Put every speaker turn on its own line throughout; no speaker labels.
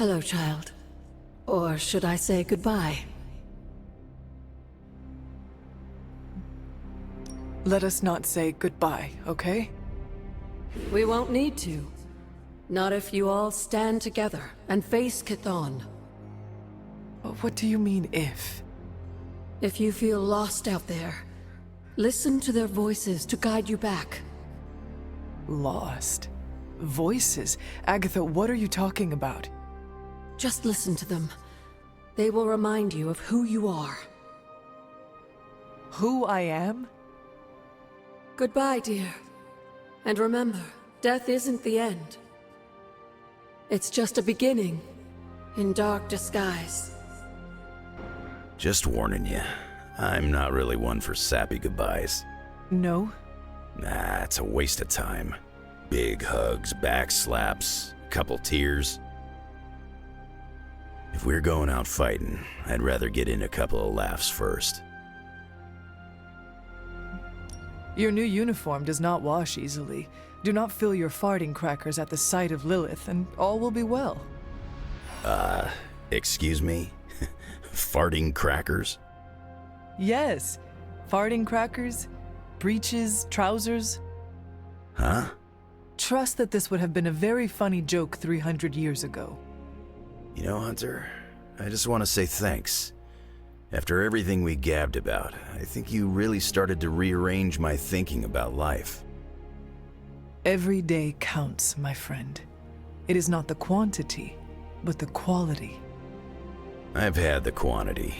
Hello, child. Or should I say goodbye?
Let us not say goodbye, okay?
We won't need to. Not if you all stand together and face Chthon.
What do you mean, if?
If you feel lost out there, listen to their voices to guide you back.
Lost? Voices? Agatha, what are you talking about?
Just listen to them. They will remind you of who you are.
Who I am?
Goodbye, dear. And remember, death isn't the end. It's just a beginning, in dark disguise.
Just warning you, I'm not really one for sappy goodbyes.
No?
Nah, it's a waste of time. Big hugs, back slaps, couple tears. If we're going out fighting, I'd rather get in a couple of laughs first.
Your new uniform does not wash easily. Do not fill your farting crackers at the sight of Lilith, and all will be well.
Excuse me? Farting crackers?
Yes. Farting crackers, breeches, trousers.
Huh?
Trust that this would have been a very funny joke 300 years ago.
You know, Hunter, I just want to say thanks. After everything we gabbed about, I think you really started to rearrange my thinking about life.
Every day counts, my friend. It is not the quantity, but the quality.
I've had the quantity.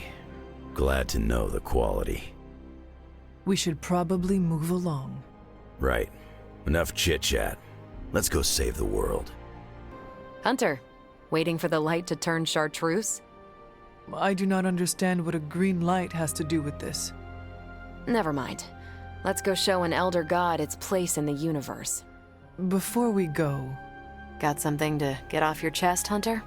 Glad to know the quality.
We should probably move along.
Right. Enough chit-chat. Let's go save the world.
Hunter, waiting for the light to turn chartreuse?
I do not understand what a green light has to do with this.
Never mind. Let's go show an elder god its place in the universe.
Before we go...
Got something to get off your chest, Hunter?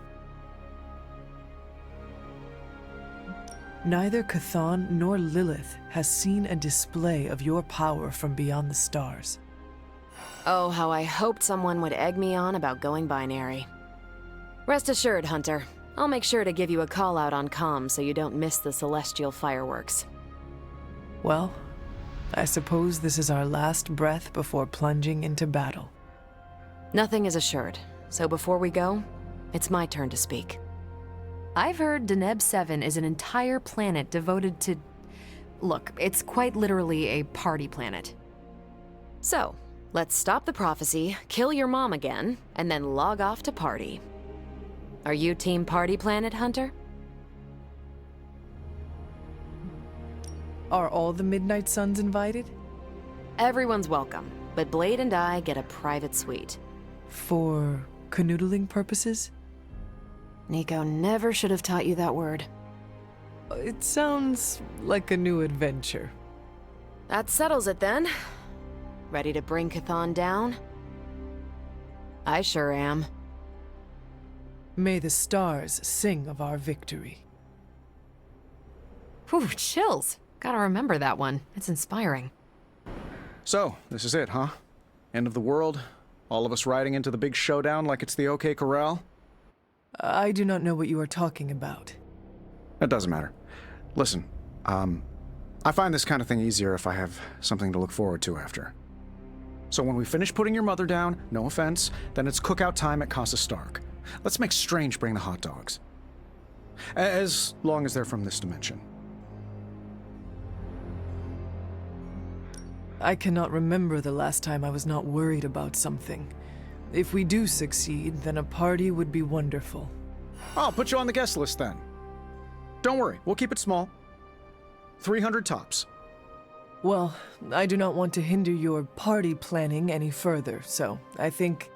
Neither Chthon nor Lilith has seen a display of your power from beyond the stars.
Oh, how I hoped someone would egg me on about going binary. Rest assured, Hunter. I'll make sure to give you a call out on comm so you don't miss the celestial fireworks.
Well, I suppose this is our last breath before plunging into battle.
Nothing is assured, so before we go, it's my turn to speak. I've heard Deneb 7 is an entire planet devoted to... Look, it's quite literally a party planet. So, let's stop the prophecy, kill your mom again, and then log off to party. Are you Team Party Planet, Hunter?
Are all the Midnight Suns invited?
Everyone's welcome, but Blade and I get a private suite.
For canoodling purposes?
Nico never should have taught you that word.
It sounds like a new adventure.
That settles it then. Ready to bring Chthon down? I sure am.
May the stars sing of our victory.
Whew, chills. Gotta remember that one. It's inspiring.
So, this is it, huh? End of the world? All of us riding into the big showdown like it's the OK Corral?
I do not know what you are talking about.
It doesn't matter. Listen, I find this kind of thing easier if I have something to look forward to after. So when we finish putting your mother down, no offense, then it's cookout time at Casa Stark. Let's make Strange bring the hot dogs. As long as they're from this dimension.
I cannot remember the last time I was not worried about something. If we do succeed, then a party would be wonderful.
I'll put you on the guest list then. Don't worry, we'll keep it small. 300 tops.
Well, I do not want to hinder your party planning any further, so I think...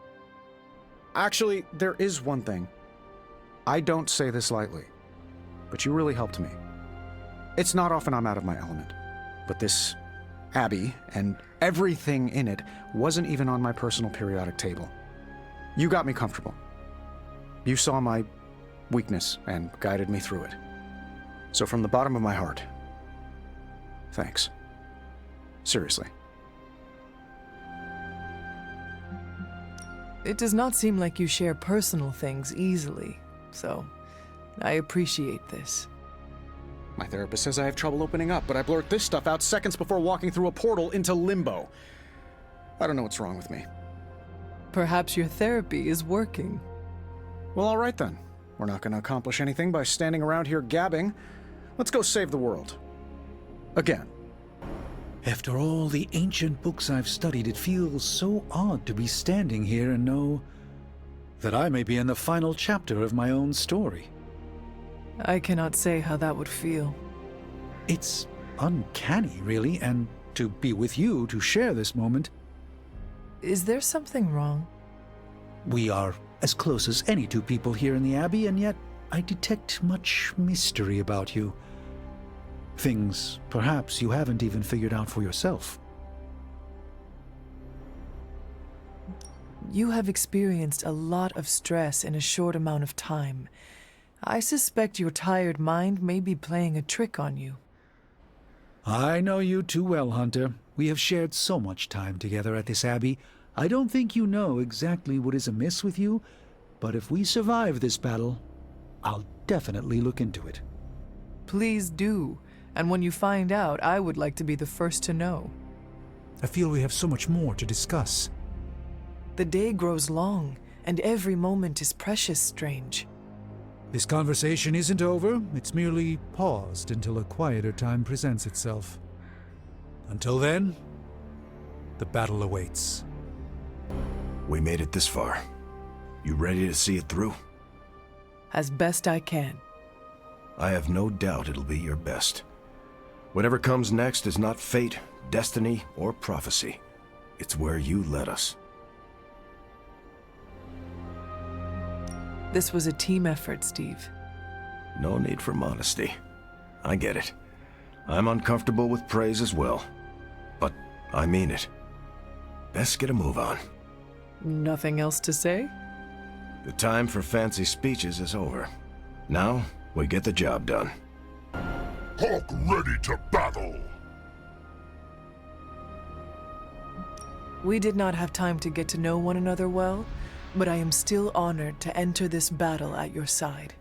Actually, there is one thing. I don't say this lightly, but you really helped me. It's not often I'm out of my element, but this Abbey and everything in it wasn't even on my personal periodic table. You got me comfortable. You saw my weakness and guided me through it. So from the bottom of my heart, thanks. Seriously.
It does not seem like you share personal things easily. so I appreciate this.
My therapist says I have trouble opening up, but I blurt this stuff out seconds before walking through a portal into limbo. I don't know what's wrong with me.
Perhaps your therapy is working.
Well, all right then. We're not going to accomplish anything by standing around here gabbing. Let's go save the world. Again.
After all the ancient books I've studied, it feels so odd to be standing here and know that I may be in the final chapter of my own story.
I cannot say how that would feel.
It's uncanny, really, and to be with you to share this moment.
Is there something wrong?
We are as close as any two people here in the Abbey, and yet I detect much mystery about you. Things, perhaps, you haven't even figured out for yourself.
You have experienced a lot of stress in a short amount of time. I suspect your tired mind may be playing a trick on you.
I know you too well, Hunter. We have shared so much time together at this Abbey. I don't think you know exactly what is amiss with you, but if we survive this battle, I'll definitely look into it.
Please do. And when you find out, I would like to be the first to know.
I feel we have so much more to discuss.
The day grows long, and every moment is precious, Strange.
This conversation isn't over. It's merely paused until a quieter time presents itself. Until then, the battle awaits.
We made it this far. You ready to see it through?
As best I can.
I have no doubt it'll be your best. Whatever comes next is not fate, destiny, or prophecy. It's where you led us.
This was a team effort, Steve.
No need for modesty. I get it. I'm uncomfortable with praise as well. But I mean it. Best get a move on.
Nothing else to say?
The time for fancy speeches is over. Now, we get the job done.
Hulk ready to battle!
We did not have time to get to know one another well, but I am still honored to enter this battle at your side.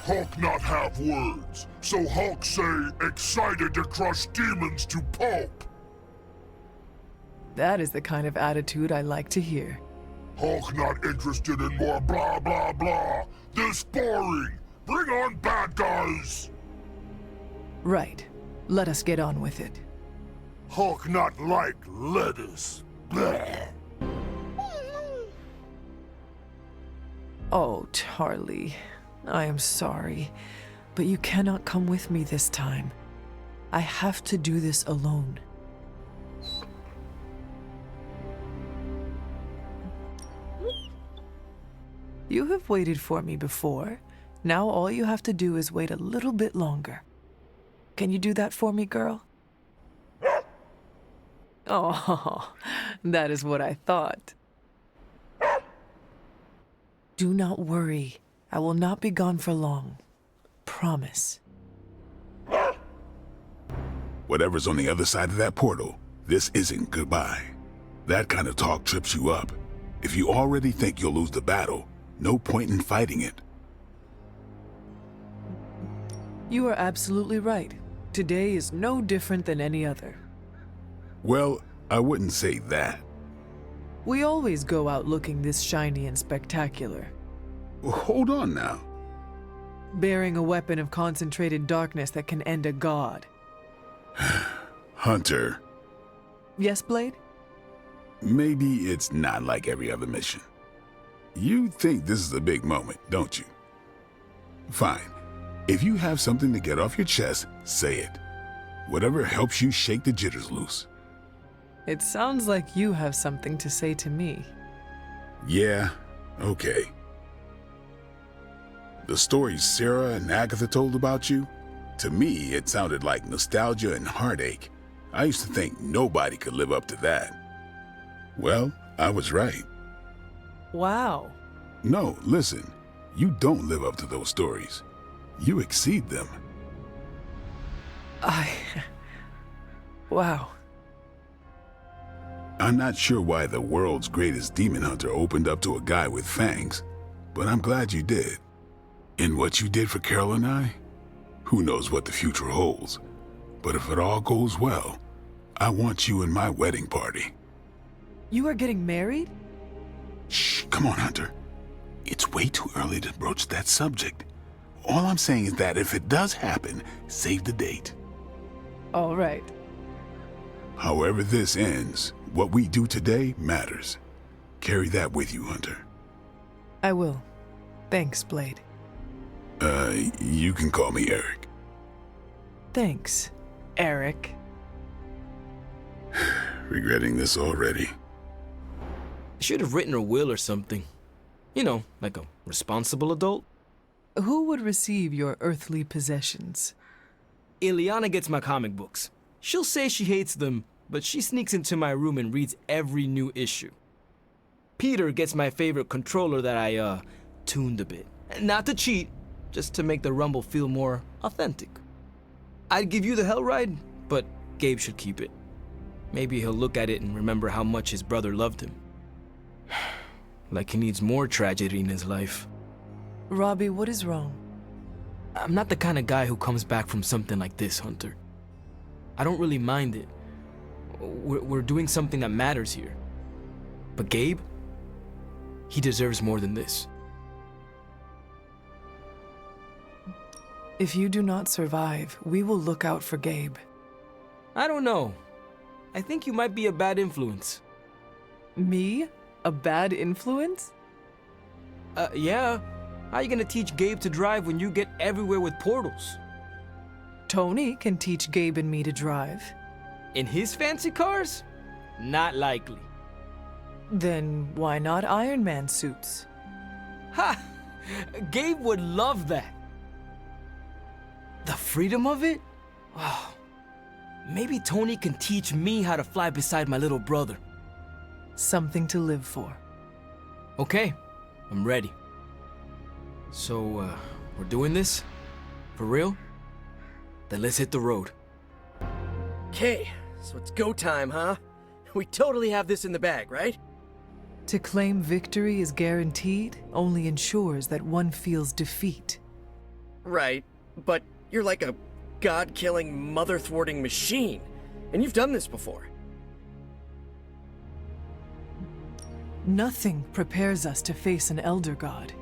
Hulk not have words, so Hulk say excited to crush demons to pulp.
That is the kind of attitude I like to hear.
Hulk not interested in more blah blah blah. This boring. Bring on bad guys.
Right. Let us get on with it.
Hulk not like lettuce. Blah.
Oh, Charlie. I am sorry, but you cannot come with me this time. I have to do this alone. You have waited for me before. Now all you have to do is wait a little bit longer. Can you do that for me, girl? Oh, that is what I thought. Do not worry. I will not be gone for long. Promise.
Whatever's on the other side of that portal, this isn't goodbye. That kind of talk trips you up. If you already think you'll lose the battle, no point in fighting it.
You are absolutely right. Today is no different than any other.
Well, I wouldn't say that.
We always go out looking this shiny and spectacular.
Hold on now.
Bearing a weapon of concentrated darkness that can end a god.
Hunter,
Yes, Blade?
maybe it's not like every other mission. You think this is a big moment, don't you? Fine. If you have something to get off your chest, say it. Whatever helps you shake the jitters loose.
It sounds like you have something to say to me.
Yeah, okay. The stories Sarah and Agatha told about you, to me it sounded like nostalgia and heartache. I used to think nobody could live up to that. Well, I was right.
Wow.
No, listen, you don't live up to those stories. You exceed them.
Wow.
I'm not sure why the world's greatest demon hunter opened up to a guy with fangs, but I'm glad you did. In what you did for Carol and I, who knows what the future holds. But if it all goes well, I want you in my wedding party.
You are getting married?
Shh, come on, Hunter. It's way too early to broach that subject. All I'm saying is that if it does happen, save the date.
All right.
However this ends, what we do today matters. Carry that with you, Hunter.
I will. Thanks, Blade.
You can call me Eric.
Thanks, Eric.
Regretting this already.
Should have written a will or something. You know, like a responsible adult.
Who would receive your earthly possessions?
Ileana gets my comic books. She'll say she hates them, but she sneaks into my room and reads every new issue. Peter gets my favorite controller that I, tuned a bit. Not to cheat, just to make the rumble feel more authentic. I'd give you the hell ride, but Gabe should keep it. Maybe he'll look at it and remember how much his brother loved him. Like he needs more tragedy in his life.
Robbie, what is wrong?
I'm not the kind of guy who comes back from something like this, Hunter. I don't really mind it. We're doing something that matters here. But Gabe, he deserves more than this.
If you do not survive, we will look out for Gabe.
I don't know. I think you might be a bad influence.
Me? A bad influence?
Yeah. How are you gonna teach Gabe to drive when you get everywhere with portals?
Tony can teach Gabe and me to drive.
In his fancy cars? Not likely.
Then why not Iron Man suits?
Ha! Gabe would love that. The freedom of it? Oh, maybe Tony can teach me how to fly beside my little brother.
Something to live for.
Okay, I'm ready. So, we're doing this? For real? Then let's hit the road.
Okay, so it's go time, huh? We totally have this in the bag, right?
To claim victory is guaranteed only ensures that one feels defeat.
Right, but you're like a god-killing, mother-thwarting machine, and you've done this before.
Nothing prepares us to face an Elder God.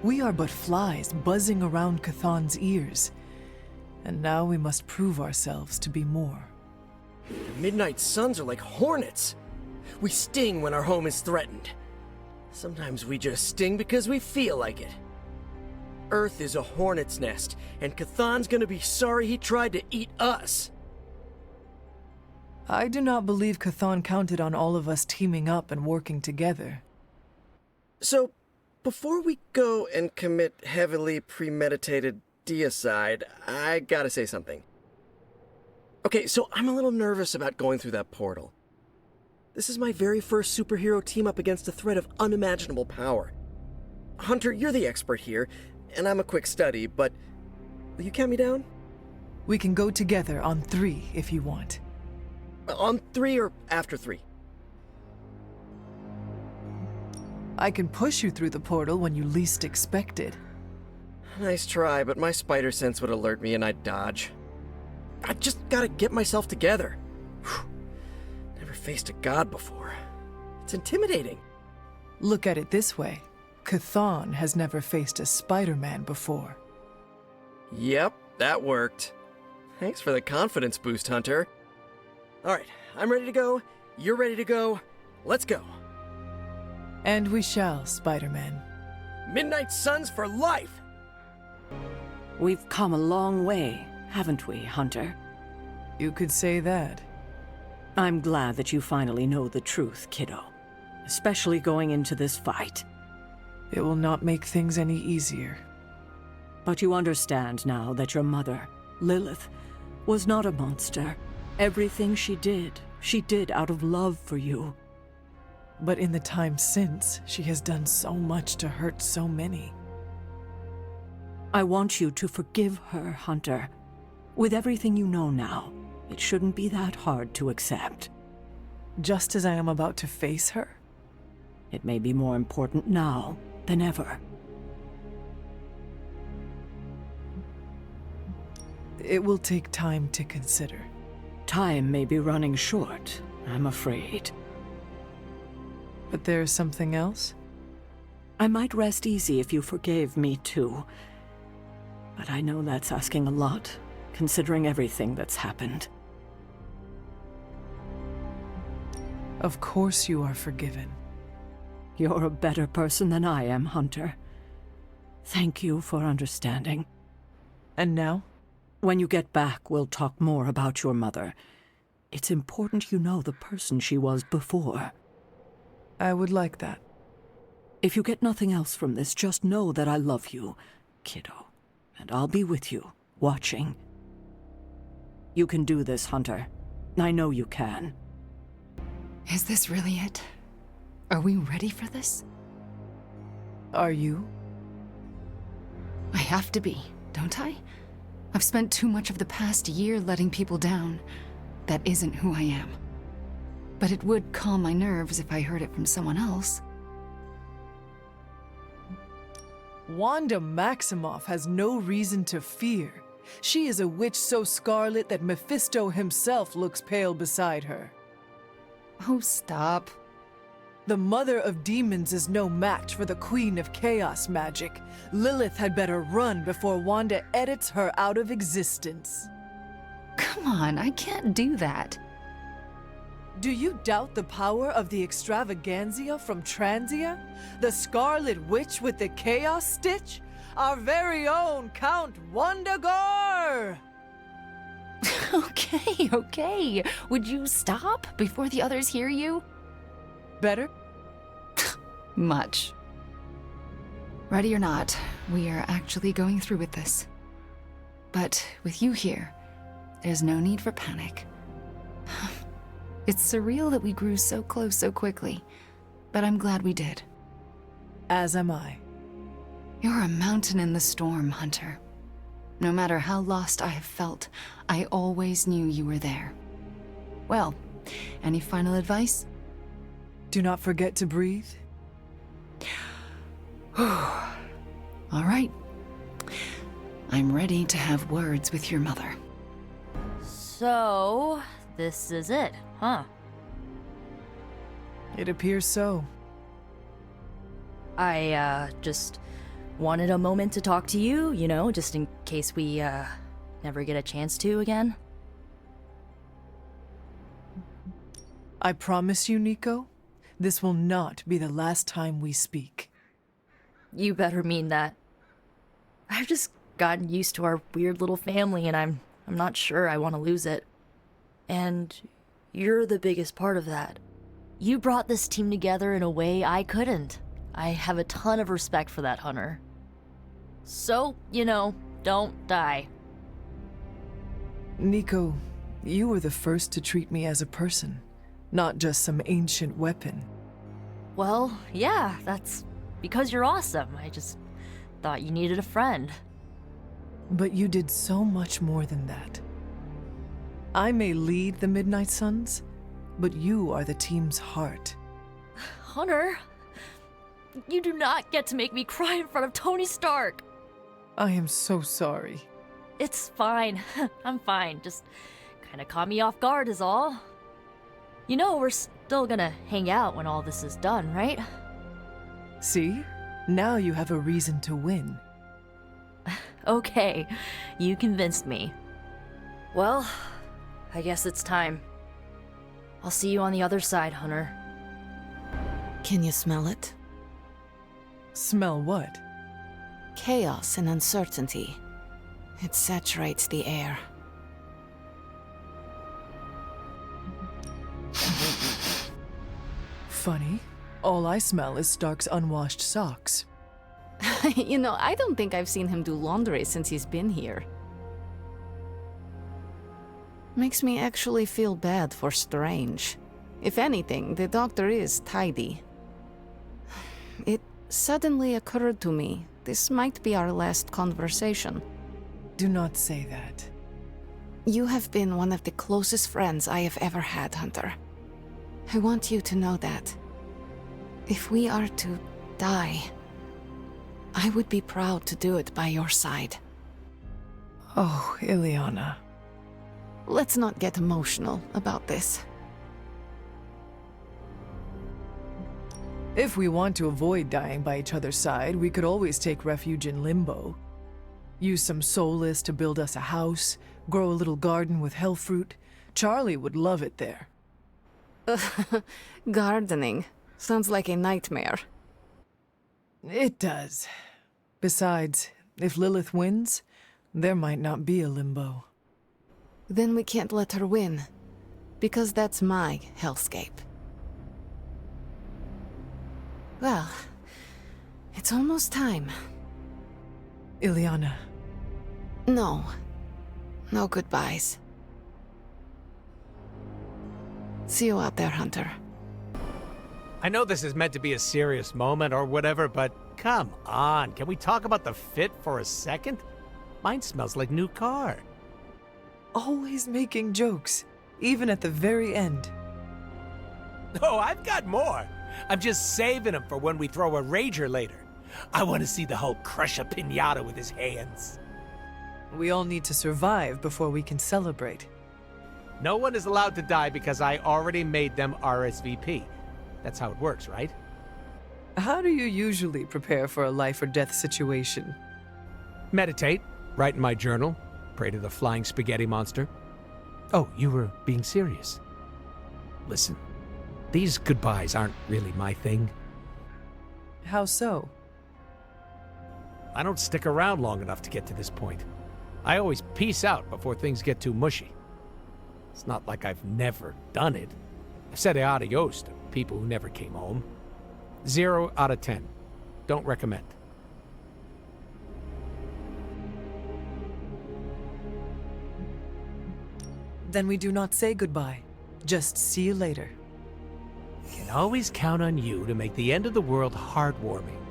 We are but flies buzzing around Chthon's ears, and now we must prove ourselves to be more.
The Midnight Suns are like hornets. We sting when our home is threatened. Sometimes we just sting because we feel like it. Earth is a hornet's nest, and Chthon's gonna be sorry he tried to eat us.
I do not believe Chthon counted on all of us teaming up and working together.
So, before we go and commit heavily premeditated deicide, I gotta say something. Okay, so I'm a little nervous about going through that portal. This is my very first superhero team up against a threat of unimaginable power. Hunter, you're the expert here, and I'm a quick study, but will you count me down?
We can go together on 3 if you want.
On 3 or after 3?
I can push you through the portal when you least expect it.
Nice try, but my spider sense would alert me and I'd dodge. I just gotta get myself together. Whew. Never faced a god before. It's intimidating.
Look at it this way. Chthon has never faced a Spider-Man before.
Yep, that worked. Thanks for the confidence boost, Hunter. Alright, I'm ready to go. You're ready to go. Let's go.
And we shall, Spider-Man.
Midnight Suns for life!
We've come a long way, haven't we, Hunter?
You could say that.
I'm glad that you finally know the truth, kiddo. Especially going into this fight.
It will not make things any easier.
But you understand now that your mother, Lilith, was not a monster. Everything she did out of love for you.
But in the time since, she has done so much to hurt so many.
I want you to forgive her, Hunter. With everything you know now, it shouldn't be that hard to accept.
Just as I am about to face her?
It may be more important now than ever.
It will take time to consider.
Time may be running short, I'm afraid.
But there's something else?
I might rest easy if you forgave me too. But I know that's asking a lot, considering everything that's happened.
Of course you are forgiven.
You're a better person than I am, Hunter. Thank you for understanding.
And now?
When you get back, we'll talk more about your mother. It's important you know the person she was before.
I would like that.
If you get nothing else from this, just know that I love you, kiddo. And I'll be with you, watching. You can do this, Hunter. I know you can.
Is this really it? Are we ready for this?
Are you?
I have to be, don't I? I've spent too much of the past year letting people down. That isn't who I am. But it would calm my nerves if I heard it from someone else.
Wanda Maximoff has no reason to fear. She is a witch so scarlet that Mephisto himself looks pale beside her.
Oh, stop.
The mother of demons is no match for the queen of chaos magic. Lilith had better run before Wanda edits her out of existence.
Come on, I can't do that.
Do you doubt the power of the Extravaganza from Transia? The Scarlet Witch with the Chaos Stitch? Our very own Count Wanda-gore!
Okay. Would you stop before the others hear you?
Better?
Much. Ready or not, we are actually going through with this. But with you here, there's no need for panic. It's surreal that we grew so close so quickly, but I'm glad we did.
As am I.
You're a mountain in the storm, Hunter. No matter how lost I have felt, I always knew you were there. Well, any final advice?
Do not forget to breathe.
All right. I'm ready to have words with your mother.
So, this is it, huh?
It appears so.
I, just wanted a moment to talk to you, you know, just in case we, never get a chance to again.
I promise you, Nico, this will not be the last time we speak.
You better mean that. I've just gotten used to our weird little family, and I'm not sure I want to lose it. And you're the biggest part of that. You brought this team together in a way I couldn't. I have a ton of respect for that, Hunter. So, you know, don't die.
Nico, you were the first to treat me as a person, not just some ancient weapon.
Well, yeah, that's because you're awesome. I just thought you needed a friend.
But you did so much more than that. I may lead the Midnight Suns, but you are the team's heart.
Hunter, you do not get to make me cry in front of Tony Stark.
I am so sorry.
It's fine. I'm fine. Just kind of caught me off guard is all. You know, we're still gonna hang out when all this is done, right?
See? Now you have a reason to win.
Okay, you convinced me. Well, I guess it's time. I'll see you on the other side, Hunter.
Can you smell it?
Smell what?
Chaos and uncertainty. It saturates the air.
Funny. All I smell is Stark's unwashed socks.
You know, I don't think I've seen him do laundry since he's been here. Makes me actually feel bad for Strange. If anything, the doctor is tidy. It suddenly occurred to me, this might be our last conversation.
Do not say that.
You have been one of the closest friends I have ever had, Hunter. I want you to know that. If we are to die, I would be proud to do it by your side.
Oh, Ileana.
Let's not get emotional about this.
If we want to avoid dying by each other's side, we could always take refuge in Limbo. Use some soulless to build us a house, grow a little garden with hell fruit. Charlie would love it there.
Gardening. Sounds like a nightmare.
It does. Besides, if Lilith wins, there might not be a Limbo.
Then we can't let her win. Because that's my hellscape. Well, it's almost time.
Ileana.
No. No goodbyes. See you out there, Hunter.
I know this is meant to be a serious moment or whatever, but come on, can we talk about the fit for a second? Mine smells like new car.
Always making jokes, even at the very end.
Oh, I've got more. I'm just saving them for when we throw a rager later. I want to see the Hulk crush a piñata with his hands.
We all need to survive before we can celebrate.
No one is allowed to die because I already made them RSVP. That's how it works, right?
How do you usually prepare for a life or death situation?
Meditate, write in my journal, pray to the flying spaghetti monster. Oh, you were being serious. Listen, these goodbyes aren't really my thing.
How so?
I don't stick around long enough to get to this point. I always peace out before things get too mushy. It's not like I've never done it. I've said adios to people who never came home. 0 out of 10. Don't recommend.
Then we do not say goodbye. Just see you later.
Can always count on you to make the end of the world heartwarming.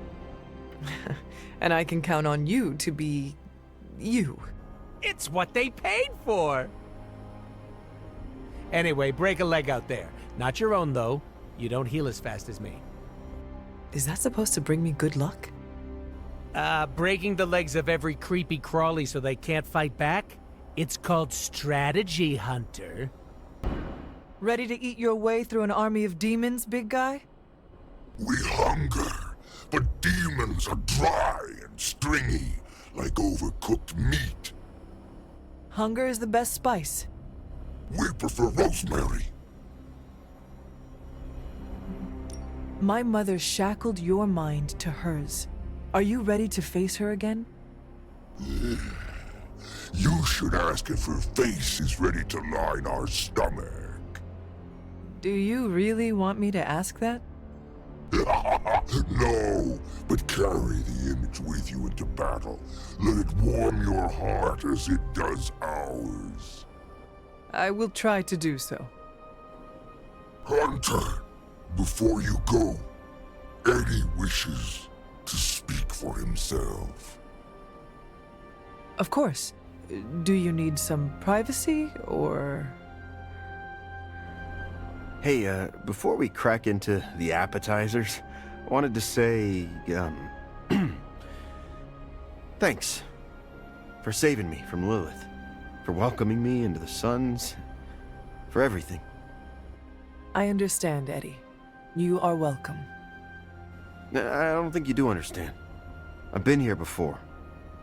And I can count on you to be... you.
It's what they paid for! Anyway, break a leg out there. Not your own, though. You don't heal as fast as me.
Is that supposed to bring me good luck?
Breaking the legs of every creepy crawly so they can't fight back? It's called strategy, Hunter.
Ready to eat your way through an army of demons, big guy?
We hunger, but demons are dry and stringy, like overcooked meat.
Hunger is the best spice.
We prefer rosemary.
My mother shackled your mind to hers. Are you ready to face her again?
You should ask if her face is ready to line our stomach.
Do you really want me to ask that?
No, but carry the image with you into battle. Let it warm your heart as it does ours.
I will try to do so.
Hunter, before you go, Eddie wishes to speak for himself.
Of course. Do you need some privacy, or...?
Hey, before we crack into the appetizers, I wanted to say, thanks for saving me from Lilith, for welcoming me into the Suns, for everything.
I understand, Eddie. You are welcome.
I don't think you do understand. I've been here before,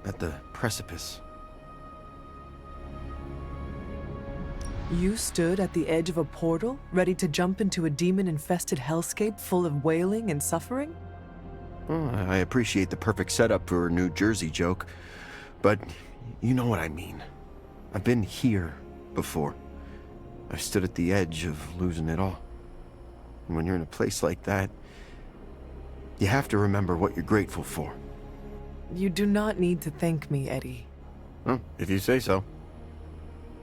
at the precipice.
You stood at the edge of a portal, ready to jump into a demon-infested hellscape full of wailing and suffering?
Well, I appreciate the perfect setup for a New Jersey joke, but you know what I mean. I've been here before. I stood at the edge of losing it all. And when you're in a place like that, you have to remember what you're grateful for.
You do not need to thank me, Eddie.
Oh, if you say so.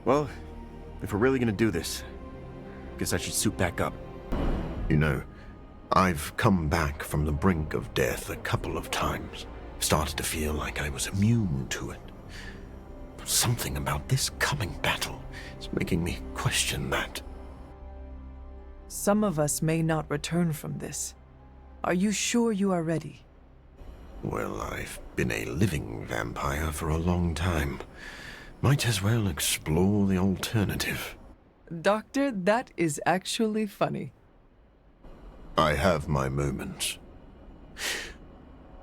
Well, if we're really gonna do this, guess I should suit back up. You know, I've come back from the brink of death a couple of times. Started to feel like I was immune to it. But something about this coming battle is making me question that.
Some of us may not return from this. Are you sure you are ready?
Well, I've been a living vampire for a long time. Might as well explore the alternative.
Doctor, that is actually funny.
I have my moments.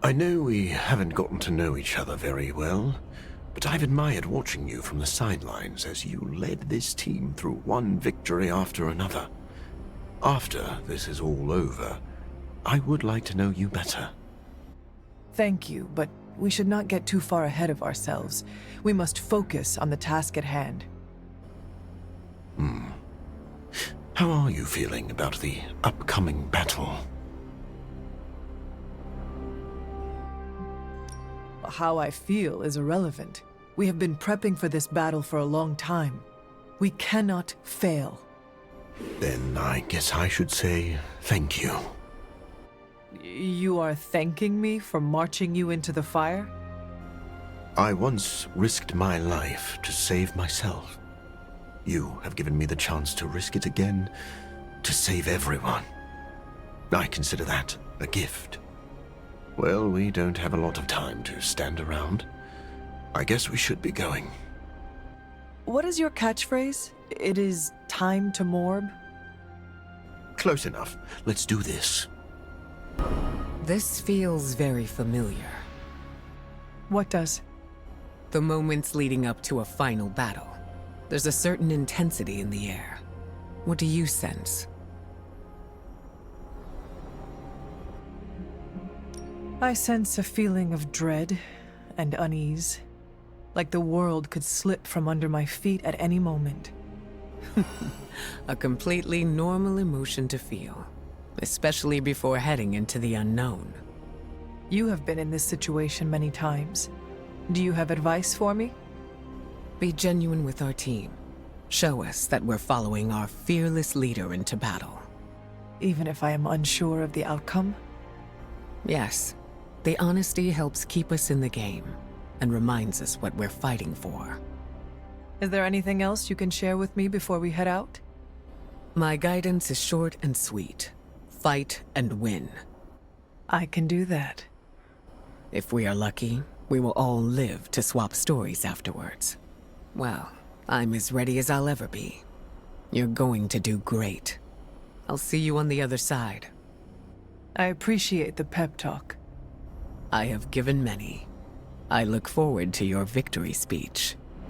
I know we haven't gotten to know each other very well, but I've admired watching you from the sidelines as you led this team through one victory after another. After this is all over, I would like to know you better.
Thank you, but we should not get too far ahead of ourselves. We must focus on the task at hand.
How are you feeling about the upcoming battle?
How I feel is irrelevant. We have been prepping for this battle for a long time. We cannot fail.
Then I guess I should say thank you.
You are thanking me for marching you into the fire?
I once risked my life to save myself. You have given me the chance to risk it again, to save everyone. I consider that a gift. Well, we don't have a lot of time to stand around. I guess we should be going.
What is your catchphrase? It is time to morb?
Close enough. Let's do this.
This feels very familiar.
What does?
The moments leading up to a final battle. There's a certain intensity in the air. What do you sense?
I sense a feeling of dread and unease, like the world could slip from under my feet at any moment.
A completely normal emotion to feel, especially before heading into the unknown.
You have been in this situation many times. Do you have advice for me?
Be genuine with our team. Show us that we're following our fearless leader into battle.
Even if I am unsure of the outcome?
Yes. The honesty helps keep us in the game and reminds us what we're fighting for.
Is there anything else you can share with me before we head out?
My guidance is short and sweet. Fight and win.
I can do that.
If we are lucky, we will all live to swap stories afterwards. Well, I'm as ready as I'll ever be. You're going to do great. I'll see you on the other side.
I appreciate the pep talk.
I have given many. I look forward to your victory speech.